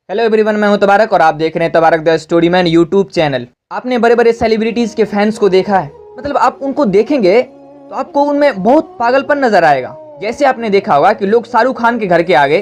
Hello everyone, मैं हूं तबारक और आप देख रहे हैं तबारक the story man YouTube channel. आपने बड़े बड़े सेलिब्रिटीज के फैंस को देखा है, मतलब आप उनको देखेंगे तो आपको उनमें बहुत पागलपन नजर आएगा। जैसे आपने देखा होगा कि लोग शाहरुख खान के घर के आगे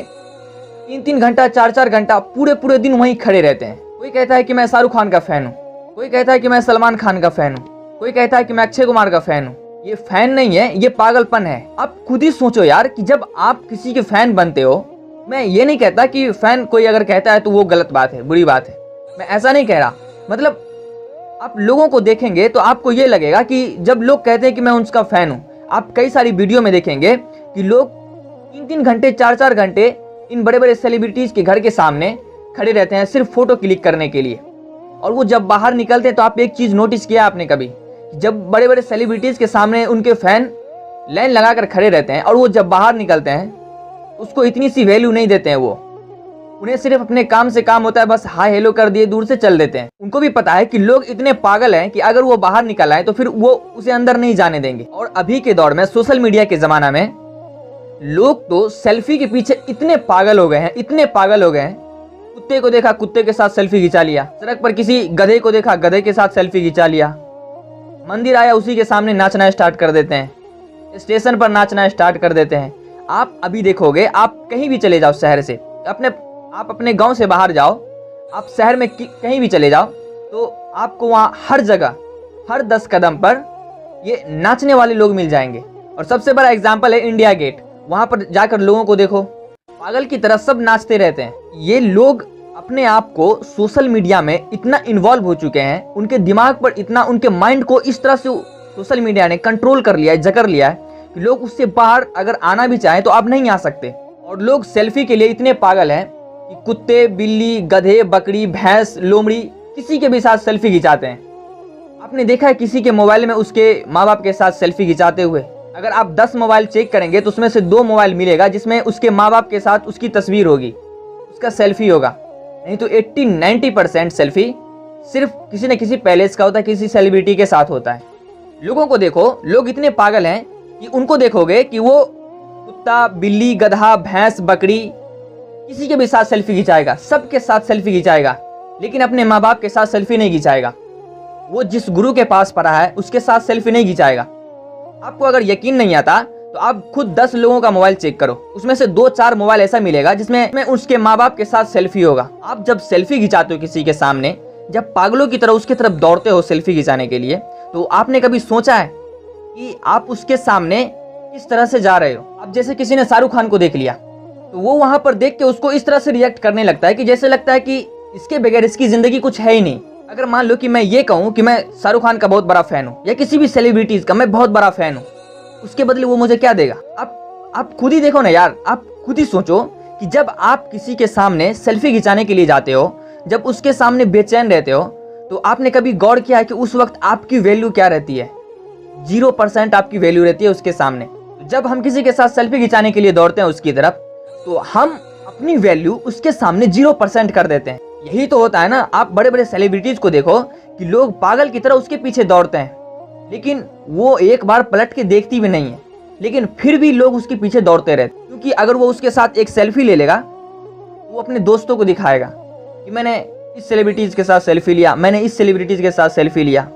3-3 घंटा 4-4 घंटा पूरे दिन वहीं खड़े रहते हैं। कोई कहता है कि मैं शाहरुख खान का फैन हूँ, कोई कहता है कि मैं सलमान खान का फैन हूँ, कोई कहता है कि मैं अक्षय कुमार का फैन हूँ। ये फैन नहीं है, ये पागलपन है। आप खुद ही सोचो यार कि जब आप किसी के फैन बनते हो, मैं ये नहीं कहता कि फैन कोई अगर कहता है तो वो गलत बात है, बुरी बात है, मैं ऐसा नहीं कह रहा। मतलब आप लोगों को देखेंगे तो आपको ये लगेगा कि जब लोग कहते हैं कि मैं उसका फैन हूँ, आप कई सारी वीडियो में देखेंगे कि लोग 3-3 घंटे 4-4 घंटे इन बड़े बड़े सेलिब्रिटीज के घर के सामने खड़े रहते हैं सिर्फ फोटो क्लिक करने के लिए। और वो जब बाहर निकलते हैं तो आप एक चीज नोटिस किया आपने कभी, जब बड़े बड़े सेलिब्रिटीज के सामने उनके फैन लाइन लगाकर खड़े रहते हैं और वो जब बाहर निकलते हैं उसको इतनी सी वैल्यू नहीं देते हैं। वो उन्हें सिर्फ अपने काम से काम होता है, बस हाय हेलो कर दिए, दूर से चल देते हैं। उनको भी पता है कि लोग इतने पागल हैं कि अगर वो बाहर निकल आए तो फिर वो उसे अंदर नहीं जाने देंगे। और अभी के दौर में सोशल मीडिया के जमाना में लोग तो सेल्फी के पीछे इतने पागल हो गए हैं, इतने पागल हो गए हैं। कुत्ते को देखा कुत्ते के साथ सेल्फी खिंचा लिया, सड़क पर किसी गधे को देखा गधे के साथ सेल्फी खिंचा लिया, मंदिर आया उसी के सामने नाचना स्टार्ट कर देते हैं, स्टेशन पर नाचना स्टार्ट कर देते हैं। आप अभी देखोगे, आप कहीं भी चले जाओ शहर से, आप अपने गांव से बाहर जाओ, आप शहर में कहीं भी चले जाओ तो आपको वहाँ हर जगह हर 10 कदम पर ये नाचने वाले लोग मिल जाएंगे। और सबसे बड़ा एग्जाम्पल है इंडिया गेट। वहाँ पर जाकर लोगों को देखो, पागल की तरह सब नाचते रहते हैं। ये लोग अपने आप को सोशल मीडिया में इतना इन्वॉल्व हो चुके हैं, उनके दिमाग पर इतना, उनके माइंड को इस तरह से सोशल मीडिया ने कंट्रोल कर लिया है, जकड़ लिया है कि लोग उससे बाहर अगर आना भी चाहें तो आप नहीं आ सकते। और लोग सेल्फी के लिए इतने पागल हैं कि कुत्ते, बिल्ली, गधे, बकरी, भैंस, लोमड़ी, किसी के भी साथ सेल्फी खिंचाते हैं। आपने देखा है किसी के मोबाइल में उसके माँ बाप के साथ सेल्फी खिंचाते हुए? अगर आप 10 मोबाइल चेक करेंगे तो उसमें से 2 मोबाइल मिलेगा जिसमें उसके माँ बाप के साथ उसकी तस्वीर होगी, उसका सेल्फी होगा। नहीं तो 80-90% सेल्फी सिर्फ किसी न किसी पैलेस का होता है, किसी सेलिब्रिटी के साथ होता है। लोगों को देखो, लोग इतने पागल हैं कि उनको देखोगे कि वो कुत्ता, बिल्ली, गधा, भैंस, बकरी, किसी के भी साथ सेल्फी खिंचाएगा, सबके साथ सेल्फी खिंचाएगा, लेकिन अपने माँ बाप के साथ सेल्फी नहीं खिंचाएगा। वो जिस गुरु के पास पढ़ा है उसके साथ सेल्फी नहीं खिंचाएगा। आपको अगर यकीन नहीं आता तो आप खुद 10 लोगों का मोबाइल चेक करो, उसमें से 2-4 मोबाइल ऐसा मिलेगा जिसमें उसके माँ बाप के साथ सेल्फी होगा। आप जब सेल्फी खिंचाते हो किसी के सामने, जब पागलों की तरह उसकी तरफ दौड़ते हो सेल्फी खिंचाने के लिए, तो आपने कभी सोचा है कि आप उसके सामने किस तरह से जा रहे हो? अब जैसे किसी ने शाहरुख खान को देख लिया तो वो वहां पर देख के उसको इस तरह से रिएक्ट करने लगता है कि जैसे लगता है कि इसके बगैर इसकी जिंदगी कुछ है ही नहीं। अगर मान लो कि मैं ये कहूँ कि मैं शाहरुख खान का बहुत बड़ा फैन हूँ या किसी भी सेलिब्रिटीज का मैं बहुत बड़ा फैन हूँ, उसके बदले वो मुझे क्या देगा? आप खुद ही देखो ना यार, आप खुद ही सोचो कि जब आप किसी के सामने सेल्फी खिंचाने के लिए जाते हो, जब उसके सामने बेचैन रहते हो, तो आपने कभी गौर किया है कि उस वक्त आपकी वैल्यू क्या रहती है? 0% आपकी वैल्यू रहती है उसके सामने। जब हम किसी के साथ सेल्फी खिंचाने के लिए दौड़ते हैं उसकी तरफ, तो हम अपनी वैल्यू उसके सामने 0% कर देते हैं। यही तो होता है ना। आप बड़े बड़े सेलिब्रिटीज को देखो कि लोग पागल की तरह उसके पीछे दौड़ते हैं, लेकिन वो एक बार पलट के देखती भी नहीं है, लेकिन फिर भी लोग उसके पीछे दौड़ते रहते हैं। क्योंकि अगर वो उसके साथ एक सेल्फी ले लेगा, वो अपने दोस्तों को दिखाएगा कि मैंने इस सेलिब्रिटीज के साथ सेल्फी लिया, मैंने इस सेलिब्रिटीज के साथ सेल्फी लिया।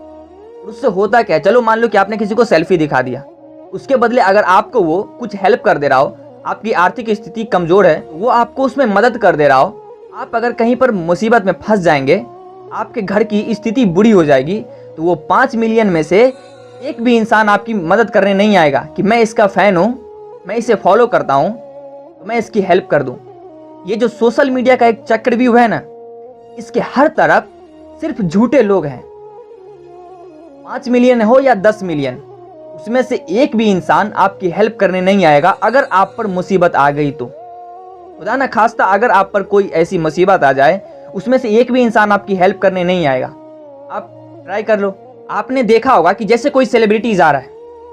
उससे होता क्या? चलो मान लो कि आपने किसी को सेल्फी दिखा दिया, उसके बदले अगर आपको वो कुछ हेल्प कर दे रहा हो, आपकी आर्थिक स्थिति कमजोर है, वो आपको उसमें मदद कर दे रहा हो, आप अगर कहीं पर मुसीबत में फंस जाएंगे, आपके घर की स्थिति बुरी हो जाएगी, तो वो 5 मिलियन में से एक भी इंसान आपकी मदद करने नहीं आएगा कि मैं इसका फैन हूँ, मैं इसे फॉलो करता हूँ, तो मैं इसकी हेल्प कर दूँ। ये जो सोशल मीडिया का एक चक्रव्यूह है ना, इसके हर तरफ सिर्फ झूठे लोग हैं। 5 मिलियन हो या 10 मिलियन, उसमें से एक भी इंसान आपकी हेल्प करने नहीं आएगा अगर आप पर मुसीबत आ गई तो। खुदा न खास्ता अगर आप पर कोई ऐसी मुसीबत आ जाए, उसमें से एक भी इंसान आपकी हेल्प करने नहीं आएगा। आप ट्राई कर लो। आपने देखा होगा कि जैसे कोई सेलिब्रिटीज आ रहा है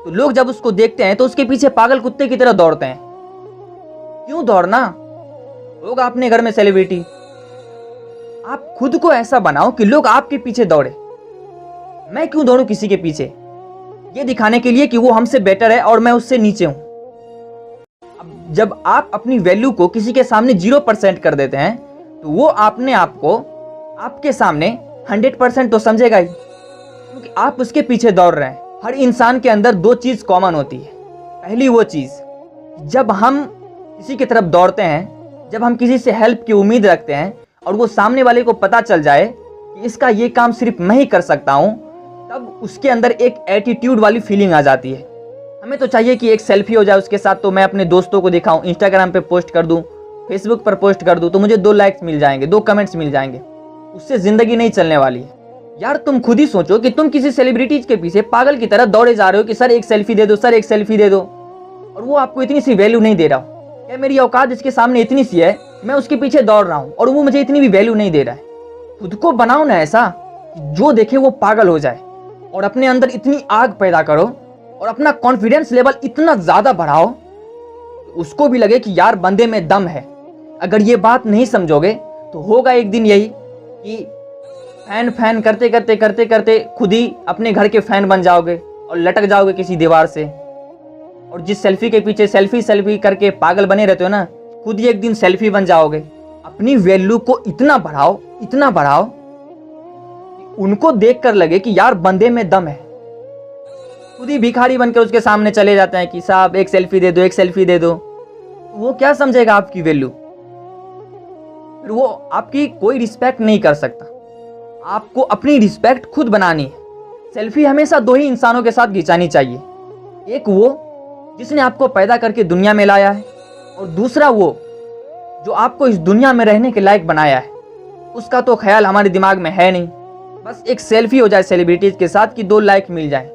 तो लोग जब उसको देखते हैं तो उसके पीछे पागल कुत्ते की तरह दौड़ते हैं। क्यों दौड़ना? लोग अपने घर में सेलिब्रिटी, आप खुद को ऐसा बनाओ कि लोग आपके पीछे दौड़े। मैं क्यों दौड़ूं किसी के पीछे ये दिखाने के लिए कि वो हमसे बेटर है और मैं उससे नीचे हूं? अब जब आप अपनी वैल्यू को किसी के सामने 0% कर देते हैं तो वो अपने आप को आपके सामने 100% तो समझेगा ही, क्योंकि आप उसके पीछे दौड़ रहे हैं। हर इंसान के अंदर दो चीज़ कॉमन होती है। पहली वो चीज़, जब हम किसी की तरफ दौड़ते हैं, जब हम किसी से हेल्प की उम्मीद रखते हैं और वो सामने वाले को पता चल जाए कि इसका ये काम सिर्फ मैं ही कर सकता हूँ, तब उसके अंदर एक एटीट्यूड वाली फीलिंग आ जाती है। हमें तो चाहिए कि एक सेल्फी हो जाए उसके साथ, तो मैं अपने दोस्तों को दिखाऊं, इंस्टाग्राम पे पोस्ट कर दूं, फेसबुक पर पोस्ट कर दूं, तो मुझे 2 लाइक्स मिल जाएंगे, 2 कमेंट्स मिल जाएंगे। उससे ज़िंदगी नहीं चलने वाली है। यार तुम खुद ही सोचो कि तुम किसी सेलिब्रिटीज के पीछे पागल की तरह दौड़े जा रहे हो कि सर एक सेल्फी दे दो, सर एक सेल्फी दे दो, और वो आपको इतनी सी वैल्यू नहीं दे रहा हो। क्या मेरी औकात इसके सामने इतनी सी है, मैं उसके पीछे दौड़ रहा हूँ और वो मुझे इतनी भी वैल्यू नहीं दे रहा है। खुद को बनाओ ना ऐसा कि जो देखे वो पागल हो जाए, और अपने अंदर इतनी आग पैदा करो और अपना कॉन्फिडेंस लेवल इतना ज़्यादा बढ़ाओ कि उसको भी लगे कि यार बंदे में दम है। अगर ये बात नहीं समझोगे तो होगा एक दिन यही कि फैन करते करते करते करते खुद ही अपने घर के फैन बन जाओगे और लटक जाओगे किसी दीवार से। और जिस सेल्फी के पीछे सेल्फी करके पागल बने रहते हो ना, खुद ही एक दिन सेल्फी बन जाओगे। अपनी वैल्यू को इतना बढ़ाओ कि उनको देखकर लगे कि यार बंदे में दम है। खुद ही भिखारी बनकर उसके सामने चले जाते हैं कि साहब एक सेल्फी दे दो, एक सेल्फी दे दो। वो क्या समझेगा आपकी वैल्यू? फिर वो आपकी कोई रिस्पेक्ट नहीं कर सकता। आपको अपनी रिस्पेक्ट खुद बनानी है। सेल्फी हमेशा 2 ही इंसानों के साथ खिंचानी चाहिए। एक वो जिसने आपको पैदा करके दुनिया में लाया है, और दूसरा वो जो आपको इस दुनिया में रहने के लायक बनाया है। उसका तो ख्याल हमारे दिमाग में है नहीं। बस एक सेल्फी हो जाए सेलिब्रिटीज के साथ कि 2 लाइक मिल जाए।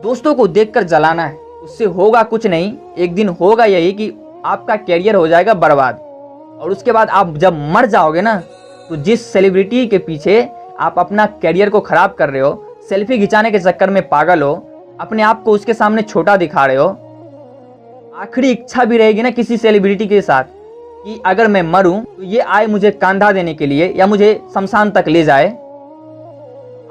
दोस्तों को देखकर जलाना है, उससे होगा कुछ नहीं। एक दिन होगा यही कि आपका कैरियर हो जाएगा बर्बाद, और उसके बाद आप जब मर जाओगे ना, तो जिस सेलिब्रिटी के पीछे आप अपना कैरियर को खराब कर रहे हो, सेल्फी खिंचाने के चक्कर में पागल हो, अपने आप को उसके सामने छोटा दिखा रहे हो, आखिरी इच्छा भी रहेगी ना किसी सेलिब्रिटी के साथ कि अगर मैं मरूं तो ये आए मुझे कंधा देने के लिए या मुझे शमशान तक ले जाए।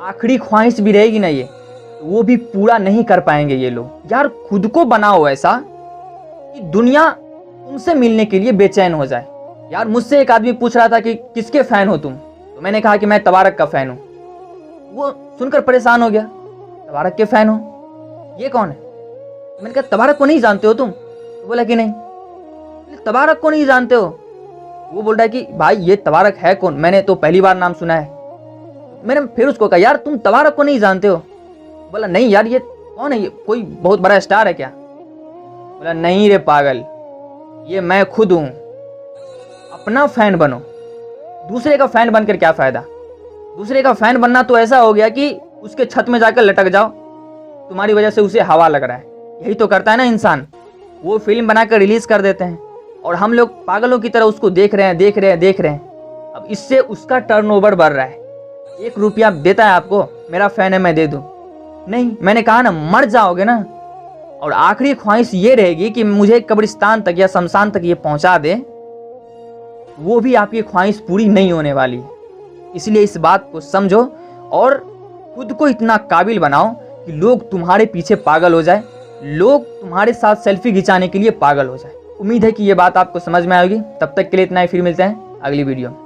आखिरी ख्वाहिश भी रहेगी ना, ये तो वो भी पूरा नहीं कर पाएंगे ये लोग। यार खुद को बनाओ ऐसा कि दुनिया तुमसे मिलने के लिए बेचैन हो जाए। यार मुझसे एक आदमी पूछ रहा था कि किसके फैन हो तुम, तो मैंने कहा कि मैं तबारक का फैन हूँ। वो सुनकर परेशान हो गया, तबारक के फैन हो, ये कौन है? मैंने कहा तबारक को नहीं जानते हो तुम? तो बोला कि नहीं। तबारक को नहीं जानते हो? वो बोल रहा है कि भाई ये तबारक है कौन, मैंने तो पहली बार नाम सुना है। मैंने फिर उसको कहा यार तुम तबारक को नहीं जानते हो? बोला नहीं यार ये कौन है, ये कोई बहुत बड़ा स्टार है क्या? बोला नहीं रे पागल, ये मैं खुद हूँ। अपना फैन बनो, दूसरे का फैन बनकर क्या फायदा? दूसरे का फैन बनना तो ऐसा हो गया कि उसके छत में जाकर लटक जाओ, तुम्हारी वजह से उसे हवा लग रहा है। यही तो करता है ना इंसान। वो फिल्म बनाकर रिलीज कर देते हैं और हम लोग पागलों की तरह उसको देख रहे हैं। अब इससे उसका टर्नओवर बढ़ रहा है। 1 रुपया देता है आपको, मेरा फैन है मैं दे दूं? नहीं, मैंने कहा ना मर जाओगे ना, और आखिरी ख्वाहिश ये रहेगी कि मुझे कब्रिस्तान तक या शमशान तक ये पहुंचा दे। वो भी आपकी ख्वाहिश पूरी नहीं होने वाली है। इसलिए इस बात को समझो और खुद को इतना काबिल बनाओ कि लोग तुम्हारे पीछे पागल हो जाए, लोग तुम्हारे साथ सेल्फी खिंचाने के लिए पागल हो जाए। उम्मीद है कि ये बात आपको समझ में आएगी। तब तक के लिए इतना ही, फिर मिलते हैं अगली वीडियो में।